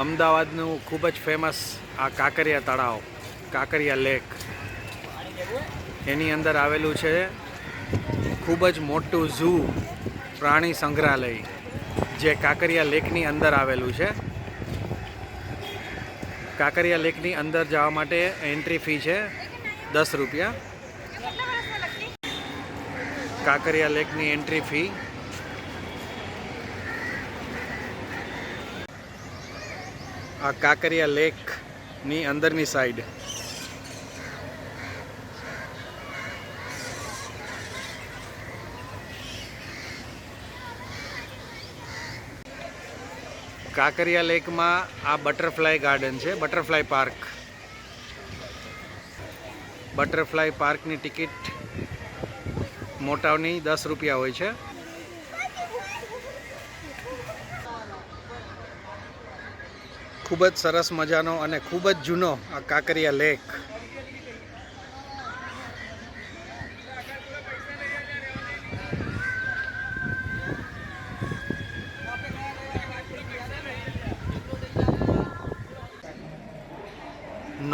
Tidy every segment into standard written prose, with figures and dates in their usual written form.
અમદાવાદનું ખૂબ જ ફેમસ આ કાંકરિયા તળાવ, કાંકરિયા લેક, એની અંદર આવેલું છે ખૂબ જ મોટું ઝૂ, પ્રાણી સંગ્રહાલય, જે કાંકરિયા લેકની અંદર આવેલું છે. કાંકરિયા લેકની અંદર જવા માટે એન્ટ્રી ફી છે 10 રૂપિયા. કાંકરિયા લેકની એન્ટ્રી ફી. આ કાંકરિયા લેકની અંદરની સાઈડ. કાંકરિયા લેકમાં આ બટરફ્લાય ગાર્ડન છે, બટરફ્લાય પાર્ક. બટરફ્લાય પાર્કની ટિકિટ મોટાની 10 રૂપિયા હોય છે. ખૂબ જ સરસ મજાનો અને ખૂબ જ જૂનો આ કાંકરિયા લેક.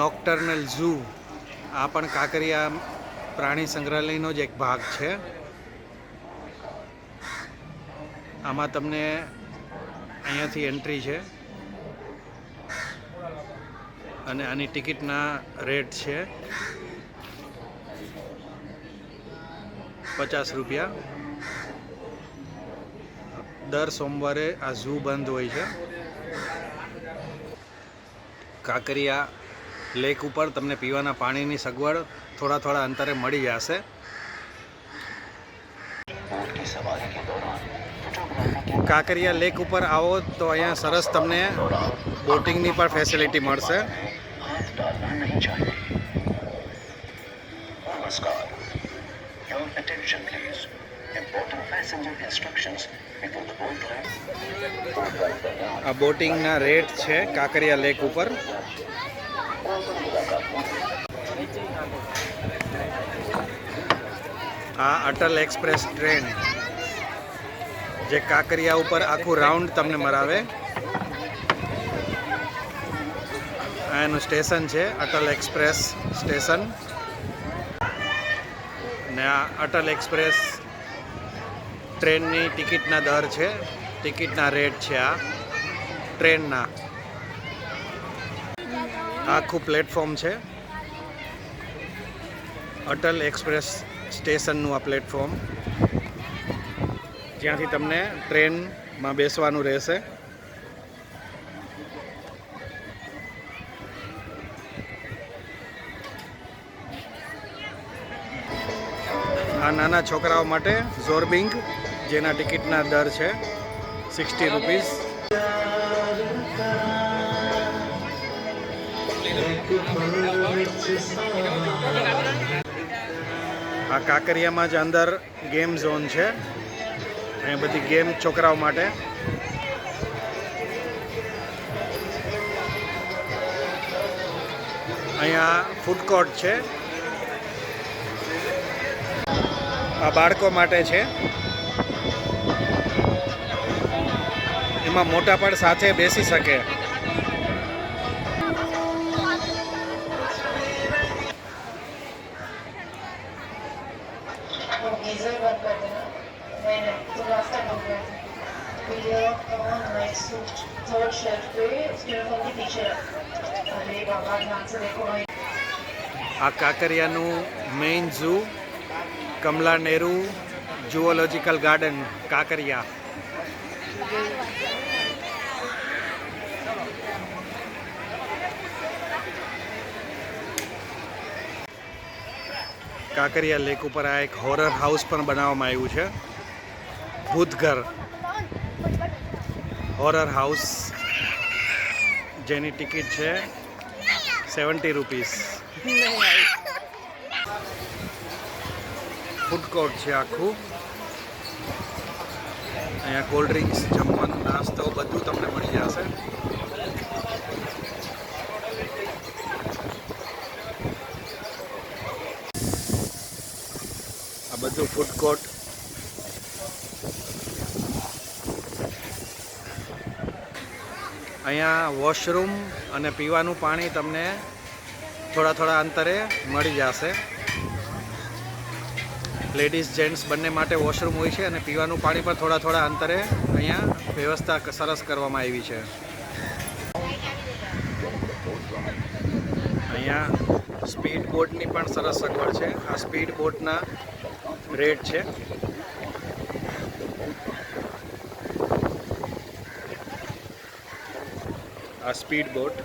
નોક્ટર્નલ ઝૂ, આ પણ કાંકરિયા પ્રાણી સંગ્રહાલયનો જ એક ભાગ છે. આમાં તમને અહીંયાથી એન્ટ્રી છે અને આની ટિકિટના રેટ છે 50 રૂપિયા. દર સોમવારે આ ઝૂ બંધ હોય છે. કાંકરિયા લેક ઉપર તમને પીવાના પાણીની સગવડ થોડા અંતરે મળી જશે. કાંકરિયા લેક ઉપર આવો તો અહીંયા સરસ તમને બોટિંગની પણ ફેસિલિટી મળશે. આ બોટિંગના રેટ છે કાંકરિયા લેક ઉપર. આ અટલ એક્સપ્રેસ ટ્રેન, જે કાંકરિયા ઉપર આખું રાઉન્ડ તમને મરાવે. આ એનું સ્ટેશન છે, અટલ એક્સપ્રેસ સ્ટેશન. ને આ અટલ એક્સપ્રેસ ટ્રેનની ટિકિટના દર છે, ટિકિટના રેટ છે આ ટ્રેનના. આખું પ્લેટફોર્મ છે અટલ એક્સપ્રેસ સ્ટેશનનું. આ પ્લેટફોર્મ જ્યાંથી તમને ટ્રેનમાં બેસવાનું રહેશે. આ નાના છોકરાઓ માટે ઝોરબિંગ, જેના ટિકિટના દર છે 60 રૂપીસ. આ કાંકરિયામાં જ અંદર ગેમ ઝોન છે. અહીંયા બધી ગેમ છોકરાઓ માટે. અહીંયા ફૂડ કોર્ટ છે, આ બાળકો માટે છે. એમાં મોટા પણ સાથે બેસી શકે. આ કાંકરિયાનું main zoo, Kamala Nehru zoological garden, Kankaria. Kankaria lake ઉપર આ એક હોરર હાઉસ પણ બનાવવામાં આવ્યું છે, ભૂતઘર હોરર હાઉસ, જેની ટિકિટ છે 70 રૂપીસ. ફૂડ કોર્ટ છે આખું. અહીંયા કોલ્ડ ડ્રિંક્સ, જમવાનું, નાસ્તો બધું તમને મળી જશે. આ બધું ફૂડ કોર્ટ. અહીંયા વોશરૂમ અને પીવાનું પાણી તમને થોડા અંતરે મળી જશે. લેડીઝ જેન્ટ્સ બંને માટે વોશરૂમ હોય છે અને પીવાનું પાણી પણ થોડા અંતરે અહીંયા વ્યવસ્થા સરસ કરવામાં આવી છે. અહીંયા સ્પીડ બોટની પણ સરસ સગવડ છે. આ સ્પીડ બોટના રેટ છે. આ સ્પીડ બોટ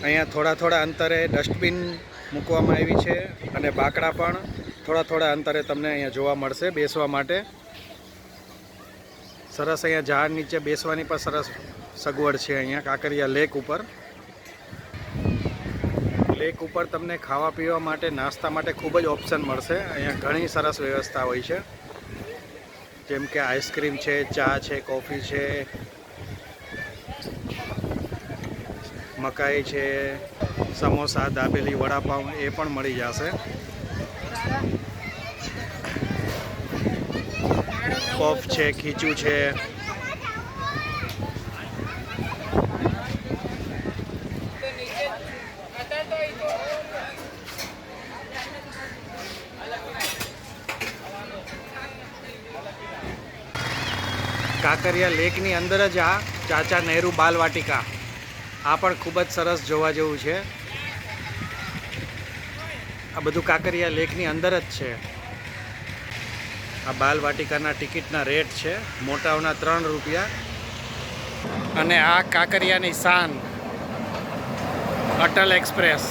અહીંયા થોડા અંતરે ડસ્ટબિન મૂકવામાં આવી છે અને બાકડા પણ થોડા અંતરે તમને અહીંયા જોવા મળશે બેસવા માટે. સરસ અહીંયા ઝાડ નીચે બેસવાની પણ સરસ સગવડ છે. અહીંયા કાંકરિયા લેક ઉપર તમને ખાવા પીવા માટે નાસ્તા માટે ખૂબ જ ઓપ્શન મળશે. અહીંયા ઘણી સરસ વ્યવસ્થા હોય છે, જેમ કે આઈસ્ક્રીમ છે, ચા છે, કોફી છે, મકાઈ છે, સમોસા, દાબેલી, વડાપાઉં એ પણ મળી જશે. પફ છે, ખીચું છે. કાંકરિયા લેકની અંદર જ આ ચાચા નહેરુ બાલવાટિકા, આ પણ ખૂબ જ સરસ જોવા જેવું છે. આ બધું કાંકરિયા લેકની અંદર જ છે. આ બાલવાટિકાના ટિકિટના રેટ છે. મોટાઓના 3 રૂપિયા. અને આ કાંકરિયાની શાન અટલ એક્સપ્રેસ.